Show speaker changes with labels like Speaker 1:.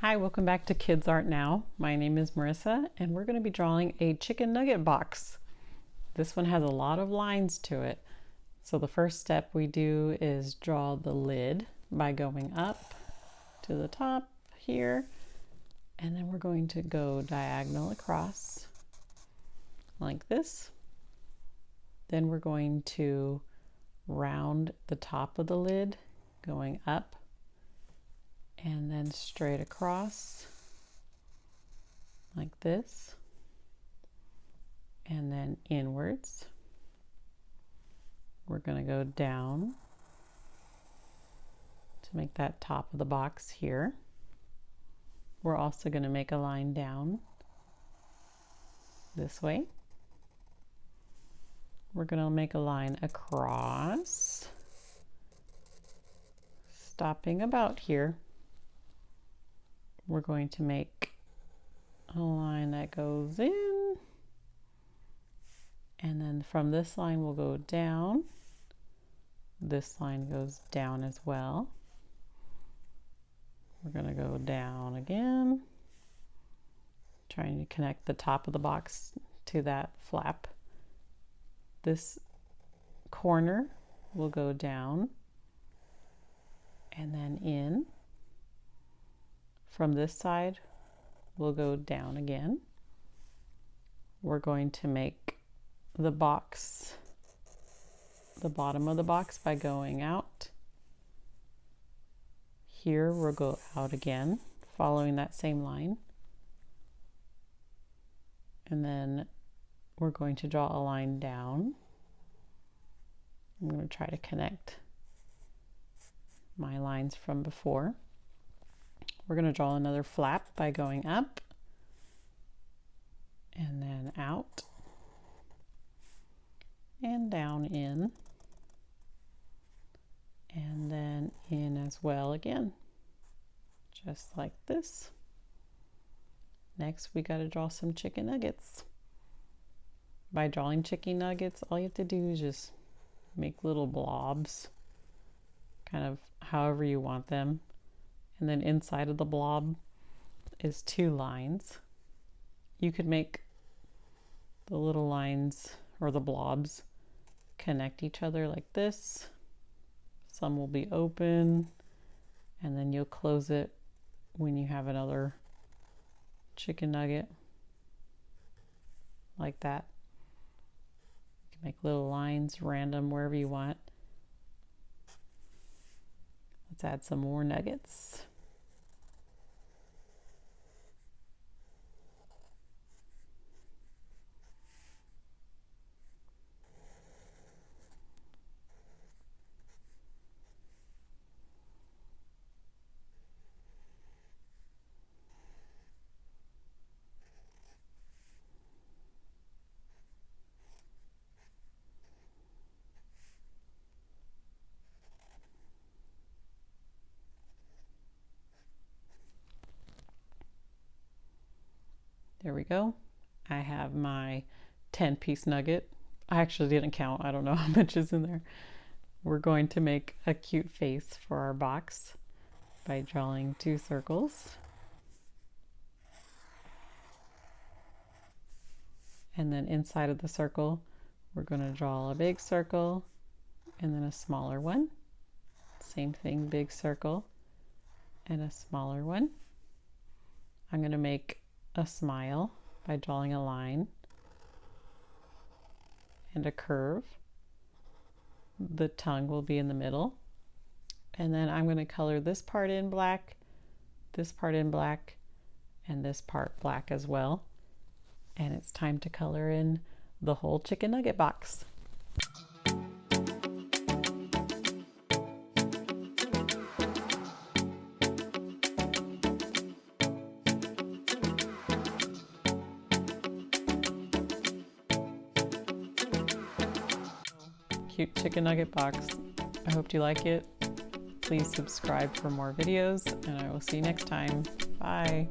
Speaker 1: Hi, welcome back to Kids Art Now. My name is Marissa and we're going to be drawing a chicken nugget box. This one has a lot of lines to it. So the first step we do is draw the lid by going up to the top here, and then we're going to go diagonal across like this. Then we're going to round the top of the lid going up and then straight across like this, and then inwards. We're going to go down to make that top of the box here. We're also going to make a line down this way. We're going to make a line across, stopping about here. We're going to make a line that goes in, and then from this line we'll go down. This line goes down as well. We're going to go down again, trying to connect the top of the box to that flap. This corner will go down and then in. From this side, we'll go down again. We're going to make the box, the bottom of the box, by going out. Here we'll go out again, following that same line. And then we're going to draw a line down. I'm going to try to connect my lines from before. We're going to draw another flap by going up and then out and down in, and then in as well again, just like this. Next, we got to draw some chicken nuggets. By drawing chicken nuggets, all you have to do is just make little blobs, kind of however you want them. And then inside of the blob is two lines. You could make the little lines or the blobs connect each other like this. Some will be open, and then you'll close it when you have another chicken nugget like that. You can make little lines random wherever you want. Let's add some more nuggets. There we go. I have my 10-piece nugget. I actually didn't count. I don't know how much is in there. We're going to make a cute face for our box by drawing two circles. And then inside of the circle, we're going to draw a big circle and then a smaller one. Same thing, big circle and a smaller one. I'm going to make a smile by drawing a line and a curve. The tongue will be in the middle, and then I'm going to color this part in black, this part in black, and this part black as well. And it's time to color in the whole chicken nugget box. Cute chicken nugget box. I hope you like it. Please subscribe for more videos, and I will see you next time. Bye.